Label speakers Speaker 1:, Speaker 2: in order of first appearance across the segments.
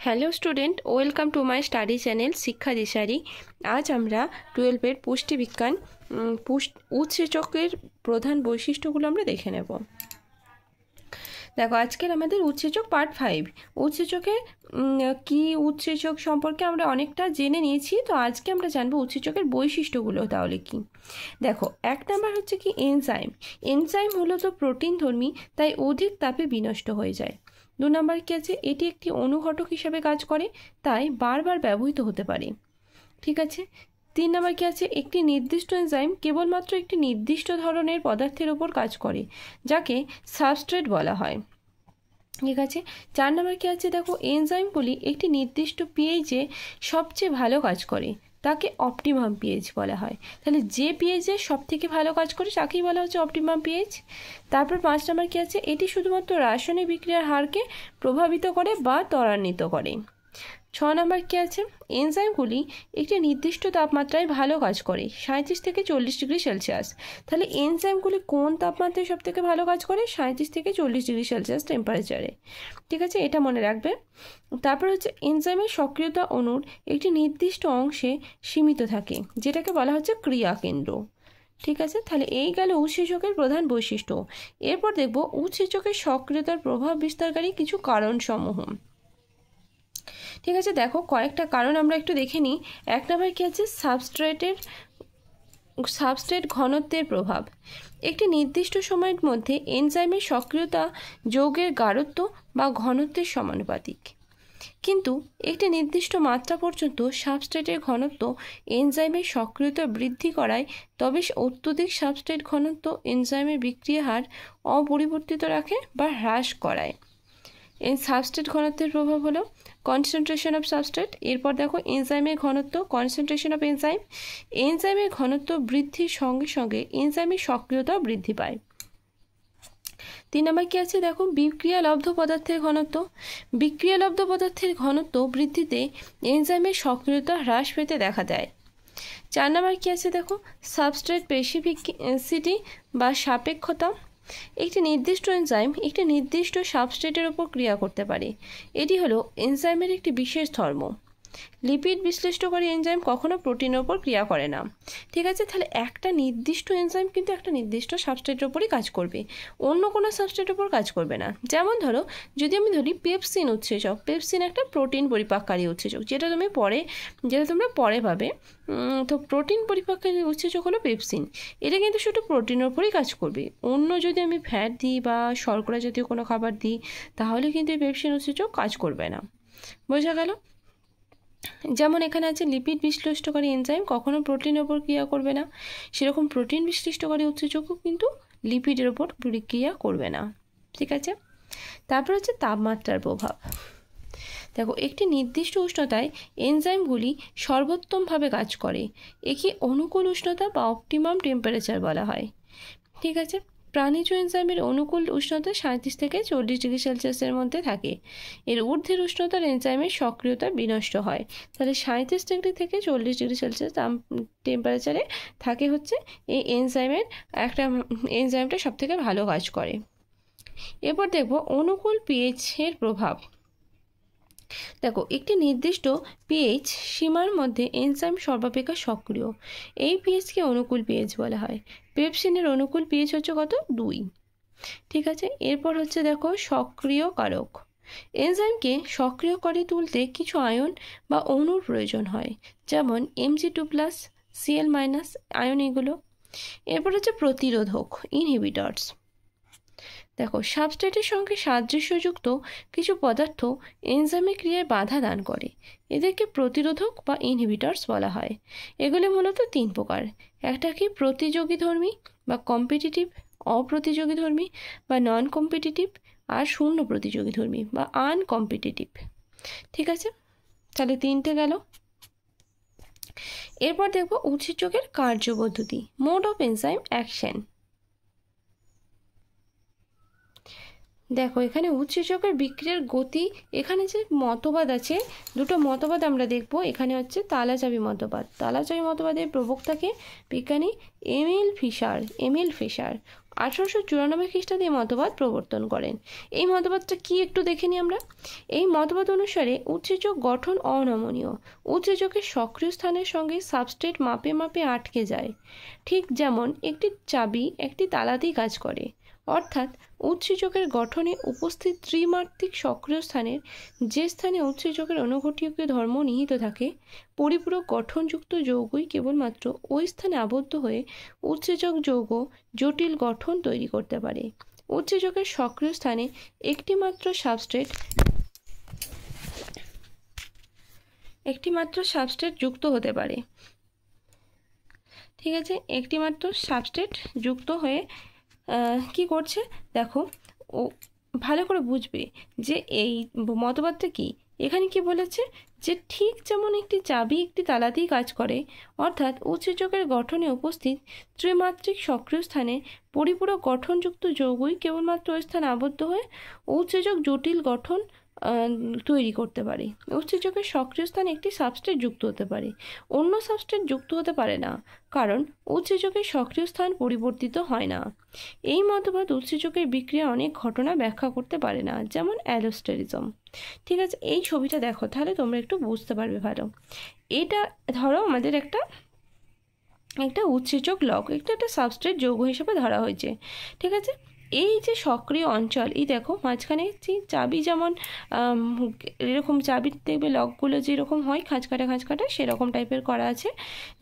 Speaker 1: Hello student, welcome to my study channel শিক্ষা দিশারি। আজ আমরা 12-এর পুষ্টিবিজ্ঞান উৎসেচকের প্রধান বৈশিষ্ট্যগুলো আমরা দেখে নেব। দেখো, আজকের আমাদের উৎসেচক পার্ট 5। উৎসেচকের কি উৎসেচক সম্পর্কে আমরা অনেকটা জেনে নিয়েছি, তো আজকে আমরা জানবো উৎসেচকের বৈশিষ্ট্যগুলো তাহলে কি। দেখো, এক নাম্বার হচ্ছে কি এনজাইম। এনজাইম হলো তো প্রোটিন ধর্মী, তাই অধিক তাপে বিনষ্ট হয়ে যায়। 2 নাম্বার কি আছে, এটি একটি অনুঘটক হিসাবে কাজ করে, তাই বারবার ব্যবহৃত হতে পারে। ঠিক আছে। 3 নাম্বার কি আছে, একটি নির্দিষ্ট এনজাইম কেবলমাত্র একটি নির্দিষ্ট ধরনের পদার্থের উপর কাজ করে, যাকে সাবস্ট্রেট বলা হয়। ঠিক আছে। 4 নাম্বার কি আছে, দেখো এনজাইমগুলি একটি নির্দিষ্ট পিএইচে সবচেয়ে ভালো কাজ করে, তাকে অপটিমাম পিএইচ বলা হয়। তাহলে যে পিএইচে সব থেকে ভালো কাজ করে তাকেই বলা হচ্ছে অপটিমাম পিএইচ। তারপর 5 নাম্বার কি আছে, এটি শুধুমাত্র রাসায়নিক বিক্রিয়ার হারকে প্রভাবিত করে বা ত্বরান্বিত করে। 6 নাম্বার কি আছে, এনজাইমগুলি একটি নির্দিষ্ট তাপমাত্রায় ভালো কাজ করে, 37 থেকে 40 ডিগ্রি সেলসিয়াস। তাহলে এনজাইমগুলি কোন তাপমাত্রায় সব থেকে ভালো কাজ করে? 37 থেকে 40 ডিগ্রি সেলসিয়াস টেম্পারেচারে। ঠিক আছে, এটা মনে রাখবে। তারপর হচ্ছে এনজাইমের সক্রিয়তা অণুর একটি নির্দিষ্ট অংশে সীমিত থাকে, যেটাকে বলা হচ্ছে ক্রিয়াকেন্দ্র। ঠিক আছে, তাহলে এই গেল উৎসেচকের প্রধান বৈশিষ্ট্য। এরপর দেখব উৎসেচকের সক্রিয়তার প্রভাব বিস্তারকারী কিছু কারণসমূহ। ঠিক আছে, দেখো কয়েকটা কারণ আমরা একটু দেখে নিই। 1 নাম্বার কি আছে, সাবস্ট্রেট ঘনত্বের প্রভাব। একটি নির্দিষ্ট সময়ের মধ্যে এনজাইমের সক্রিয়তা যৌগের গাঢ়ত্ব বা ঘনত্বের সমানুপাতিক, কিন্তু একটি নির্দিষ্ট মাত্রা পর্যন্ত সাবস্ট্রেটের ঘনত্ব এনজাইমের সক্রিয়তা বৃদ্ধি করায়, তবে অত্যধিক সাবস্ট্রেট ঘনত্ব এনজাইমের বিক্রিয়া হার অপরিবর্তিত রাখে বা হ্রাস করায়। এই সাবস্ট্রেট ঘনত্বের প্রভাব হলো কনসেন্ট্রেশন অফ সাবস্ট্রেট। এরপর দেখো এনজাইমের ঘনত্ব, কনসেন্ট্রেশন অফ এনজাইম। এনজাইমের ঘনত্ব বৃদ্ধির সঙ্গে সঙ্গে এনজাইমের সক্রিয়তাও বৃদ্ধি পায়। 3 নাম্বার কি আছে, দেখো বিক্রিয়ালব্ধ পদার্থের ঘনত্ব। বিক্রিয়ালব্ধ পদার্থের ঘনত্ব বৃদ্ধিতে এনজাইমের সক্রিয়তা হ্রাস পেতে দেখা দেয়। 4 নাম্বার কি আছে, দেখো সাবস্ট্রেট স্পেসিফিসিটি বা সাপেক্ষতা। একটি নির্দিষ্ট এনজাইম একটি নির্দিষ্ট সাবস্ট্রেটের উপর ক্রিয়া করতে পারে, এটি হলো এনজাইমের একটি বিশেষ ধর্ম। লিপিড বিশ্লিষ্টকারী এনজাইম কখনো প্রোটিনের উপর ক্রিয়া করে না। ঠিক আছে, তাহলে একটা নির্দিষ্ট এনজাইম কিন্তু একটা নির্দিষ্ট সাবস্ট্রেটের উপরই কাজ করবে, অন্য কোনো সাবস্ট্রেটের উপর কাজ করবে না। যেমন ধরো, যদি আমি ধরি পেপসিন উৎসেচক। পেপসিন একটা প্রোটিন পরিপাককারী উৎসেচক, যেটা তোমরা পরে পাবে। তো প্রোটিন পরিপাককারী উৎসেচক হলো পেপসিন। এটা কিন্তু শুধু প্রোটিনের উপরই কাজ করবে, অন্য যদি আমি ফ্যাট দিই বা শর্করা জাতীয় কোনো খাবার দিই, তাহলে কিন্তু এই পেপসিন উৎসেচক কাজ করবে না। বোঝা গেল? যেমন এখানে আছে লিপিড বিশ্লিষ্টকারী এনজাইম কখনো প্রোটিনের ওপর ক্রিয়া করবে না, সেরকম প্রোটিন বিশ্লিষ্টকারী উৎসেচকও কিন্তু লিপিডের ওপর ক্রিয়া করবে না। ঠিক আছে। তারপর হচ্ছে তাপমাত্রার প্রভাব। দেখো, একটি নির্দিষ্ট উষ্ণতায় এনজাইমগুলি সর্বোত্তমভাবে কাজ করে, একে অনুকূল উষ্ণতা বা অপটিমাম টেম্পারেচার বলা হয়। ঠিক আছে। প্রাণীজ এনজাইমের অনুকূল উষ্ণতা 37 থেকে 40 ডিগ্রি সেলসিয়াসের মধ্যে থাকে। এর ঊর্ধ্বের উষ্ণতার এনজাইমের সক্রিয়তা বিনষ্ট হয়। তাহলে 37 ডিগ্রি থেকে 40 ডিগ্রি সেলসিয়াস টেম্পারেচারে থাকে হচ্ছে এই এনজাইমটা সব থেকে ভালো কাজ করে। এরপর দেখব অনুকূল পিএইচের প্রভাব। দেখো, একটি নির্দিষ্ট পিএইচ সীমার মধ্যে এনজাইম সর্বাপেক্ষা সক্রিয়, এই পিএইচকে অনুকূল পিএইচ বলা হয়। পেপসিনের অনুকূল পিএইচ হচ্ছে কত? 2। ঠিক আছে। এরপর হচ্ছে দেখো সক্রিয় কারক। এনজাইমকে সক্রিয় করে তুলতে কিছু আয়ন বা অণুর প্রয়োজন হয়, যেমন Mg2+, Cl- আয়ন এগুলো। এরপর হচ্ছে প্রতিরোধক, ইনহিবিটরস। দেখো, সাবস্ট্রেটের সঙ্গে সাদৃশ্যযুক্ত কিছু পদার্থ এনজাইমের ক্রিয়ায় বাধা দান করে, এদেরকে প্রতিরোধক বা ইনহিবিটরস বলা হয়। এগুলি মূলত 3 প্রকার। একটা কি প্রতিযোগীধর্মী বা কম্পিটিটিভ, অপ্রতিযোগীধর্মী বা নন কম্পিটিটিভ, আর শূন্য প্রতিযোগীধর্মী বা আনকম্পিটিটিভ। ঠিক আছে, তাহলে 3টে গেল। এরপর দেখব উৎসেচকের কার্যপদ্ধতি, মোড অফ এনজাইম অ্যাকশন। দেখো, এখানে উৎসেচকের বিক্রিয়ার গতি, এখানে যে মতবাদ আছে, দুটো মতবাদ আমরা দেখব। এখানে হচ্ছে তালাচাবি মতবাদ। তালাচাবি মতবাদের প্রবক্তাকে বিজ্ঞানী এমিল ফিশার। 1894 খ্রিস্টাব্দে এই মতবাদ প্রবর্তন করেন। এই মতবাদটা কি একটু দেখে নিই আমরা। এই মতবাদ অনুসারে উৎসেচক গঠন অনমনীয়। উৎসেচকের সক্রিয় স্থানের সঙ্গে সাবস্ট্রেট মাপে মাপে আটকে যায়, ঠিক যেমন একটি চাবি একটি তালাতেই কাজ করে। অর্থাৎ উৎসেচকের গঠনে উপস্থিত ত্রিমাত্রিক সক্রিয় স্থানের যে স্থানে উৎসেচকের অনুঘটকীয় ধর্ম নিহিত থাকে, পরিপূরক গঠনযুক্ত যৌগই কেবলমাত্র ওই স্থানে আবদ্ধ হয়ে উৎসেচক যৌগ জটিল গঠন তৈরি করতে পারে। উৎসেচকের সক্রিয় স্থানে একটিমাত্র সাবস্ট্রেট যুক্ত হতে পারে। ঠিক আছে, একটিমাত্র সাবস্ট্রেট যুক্ত হয়ে কি করছে দেখো, ও ভালো করে বুঝবে যে এই মতবাদটা কি। এখানে কি বলেছে যে ঠিক যেমন একটি চাবি একটি তালাতেই কাজ করে, অর্থাৎ উৎসেচকের গঠনে উপস্থিত ত্রিমাত্রিক সক্রিয় স্থানে পরিপূরক গঠনযুক্ত যৌগই কেবলমাত্র ওই স্থানে আবদ্ধ হয়ে উৎসেচক জটিল গঠন তৈরি করতে পারে। উৎসেচকের সক্রিয় স্থানে একটি সাবস্ট্রেট যুক্ত হতে পারে, অন্য সাবস্ট্রেট যুক্ত হতে পারে না, কারণ উৎসেচকের সক্রিয় স্থান পরিবর্তিত হয় না। এই মতবাদ উৎসেচকের বিক্রিয়া অনেক ঘটনা ব্যাখ্যা করতে পারে না, যেমন অ্যালোস্টেরিজম। ঠিক আছে, এই ছবিটা দেখো, তাহলে তোমরা একটু বুঝতে পারবে ভালো। এটা ধরো আমাদের একটা উৎসেচক লগ, একটা সাবস্ট্রেট যৌগ হিসেবে ধরা হয়েছে। ঠিক আছে, এই যে সক্রিয় অঞ্চল, এই দেখো মাঝখানে যে চাবি, যেমন এরকম চাবির দেখবে লগগুলো যেরকম হয় খাঁজকাটা সেরকম টাইপের করা আছে,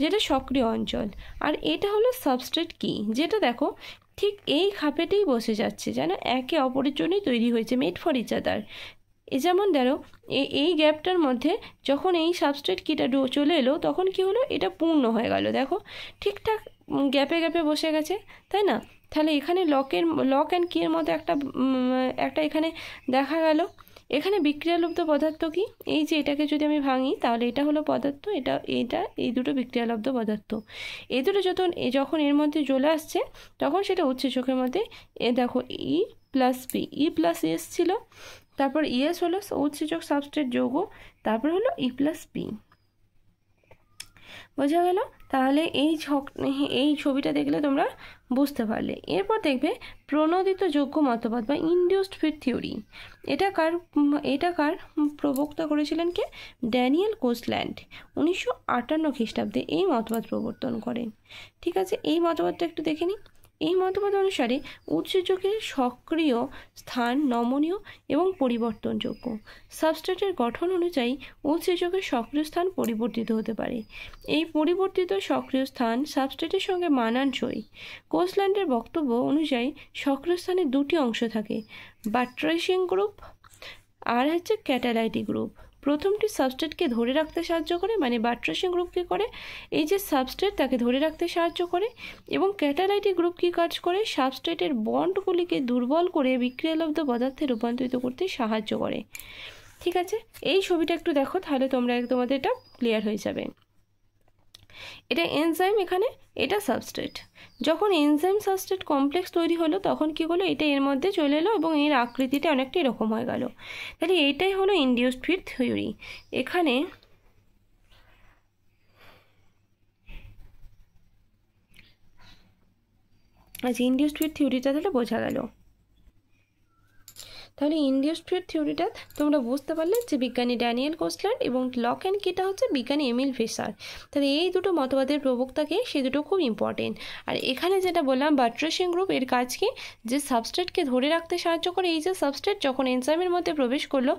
Speaker 1: যেটা সক্রিয় অঞ্চল। আর এটা হলো সাবস্ট্রেট কি, যেটা দেখো ঠিক এই খাপেতেই বসে যাচ্ছে, যেন একে অপরের জন্যই তৈরি হয়েছে, মেড ফর ইচ আদার। এ যেমন ধরো এই গ্যাপটার মধ্যে যখন এই সাবস্ট্রেট কিটা চলে এলো, তখন কি হলো, এটা পূর্ণ হয়ে গেল। দেখো ঠিকঠাক গ্যাপে গ্যাপে বসে গেছে, তাই না? তাহলে এখানে লক অ্যান্ড কি এর মতো একটা এখানে দেখা গেল। এখানে বিক্রিয়ালব্ধ পদার্থ কি, এই যে এটাকে যদি আমি ভাঙি তাহলে এটা হলো পদার্থ, এই দুটো বিক্রিয়ালব্ধ পদার্থ। এই দুটো যখন এর মধ্যে চলে আসছে, তখন সেটা উৎসেচকের মধ্যে দেখো ই প্লাস পি, ই প্লাস এস ছিল, তারপর ইএস হলো উৎসেচক সাবস্ট্রেট যৌগ, তারপর হলো ই প্লাস পি। বোঝা গেল? তাহলে এই ছবিটা দেখলে তোমরা বুঝতে পারলে। এরপর দেখবে প্রণোদিত যোগ্য মতবাদ বা ইনডিউসড ফিট থিওরি। এটা কার প্রবক্তা করেছিলেন কে? ড্যানিয়েল কোজল্যান্ড 1958 খ্রিস্টাব্দে এই মতবাদ প্রবর্তন করেন। ঠিক আছে, এই মতবাদটা একটু দেখে নিই। এই মতবাদ অনুসারে উৎসেচকের সক্রিয় স্থান নমনীয় এবং পরিবর্তনযোগ্য। সাবস্ট্রেটের গঠন অনুযায়ী উৎসেচকের সক্রিয় স্থান পরিবর্তিত হতে পারে। এই পরিবর্তিত সক্রিয় স্থান সাবস্ট্রেটের সঙ্গে মানানসই। কোজল্যান্ডের বক্তব্য অনুযায়ী সক্রিয় স্থানের দুটি অংশ থাকে, বাট্রেসিং গ্রুপ আর হচ্ছে ক্যাটালাইটিক গ্রুপ। প্রথমটি সাবস্ট্রেটকে ধরে রাখতে সাহায্য করে, মানে বাট্রেসিং গ্রুপ কী করে, এই যে সাবস্ট্রেট তাকে ধরে রাখতে সাহায্য করে, এবং ক্যাটালাইটিক গ্রুপ কী কাজ করে, সাবস্ট্রেটের বন্ডগুলিকে দুর্বল করে বিক্রিয়ালব্ধ পদার্থে রূপান্তরিত করতে সাহায্য করে। ঠিক আছে, এই ছবিটা একটু দেখো, তাহলে তোমাদের এটা ক্লিয়ার হয়ে যাবে। এটা এনজাইম, এখানে এটা সাবস্ট্রেট। যখন এনজাইম সাবস্ট্রেট কমপ্লেক্স তৈরি হলো, তখন কি হলো, এটা এর মধ্যে চলে এলো এবং এর আকৃতিটা অনেকটা এরকম হয়ে গেল। তাহলে এইটাই হলো ইনডিউসড ফিট থিওরি। এখানে আচ্ছা, ইনডিউসড ফিট থিওরিটা তাহলে বোঝা গেল। তাহলে ইনডিউসড ফিট থিওরিটা তোমরা বুঝতে পারলে যে বিজ্ঞানী ড্যানিয়েল কোজল্যান্ড এবং লক অ্যান্ড কিটা হচ্ছে বিজ্ঞানী এমিল ফিশার। তাহলে এই দুটো মতবাদের প্রবক্তাকে, সে দুটো খুব ইম্পর্টেন্ট। আর এখানে যেটা বললাম বাট্রেসিং গ্রুপ, এর কাজ কি, যে সাবস্ট্রেটকে ধরে রাখতে সাহায্য করে। এই যে সাবস্ট্রেট যখন এনজাইমের মধ্যে প্রবেশ করলো,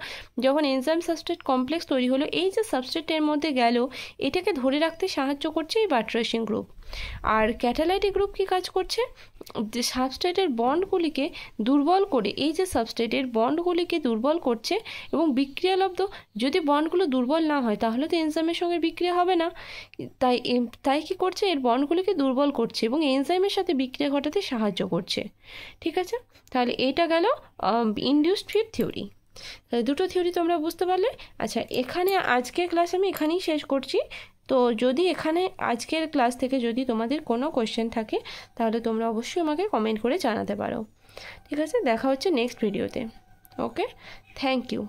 Speaker 1: যখন এনজাইম সাবস্ট্রেট কমপ্লেক্স তৈরি হলো, এই যে সাবস্ট্রেটের মধ্যে গেল, এটাকে ধরে রাখতে সাহায্য করছে এই বাট্রেসিং গ্রুপ। আর ক্যাটালাইটিক গ্রুপ কি কাজ করছে, যে সাবস্ট্রেটের বন্ডগুলিকে দুর্বল করে, এই যে সাবস্ট্রেটের বন্ডগুলিকে দুর্বল করছে এবং বিক্রিয়ালব্ধ, যদি বন্ডগুলো দুর্বল না হয় তাহলে তো এনজাইমের সঙ্গে বিক্রিয়া হবে না, তাই কি করছে, এর বন্ডগুলিকে দুর্বল করছে এবং এনজাইমের সাথে বিক্রিয়া ঘটাতে সাহায্য করছে। ঠিক আছে, তাহলে এটা গেল ইনডিউসড ফিট থিওরি। তাহলে দুটো থিওরি তোমরা বুঝতে পারলে। আচ্ছা, এখানে আজকের ক্লাস আমি এখানেই শেষ করছি। তো যদি এখানে আজকের ক্লাস থেকে যদি তোমাদের কোনো কোয়েশ্চেন থাকে, তাহলে তোমরা অবশ্যই আমাকে কমেন্ট করে জানাতে পারো। ঠিক আছে, দেখা হচ্ছে নেক্সট ভিডিওতে। ওকে, থ্যাংক ইউ।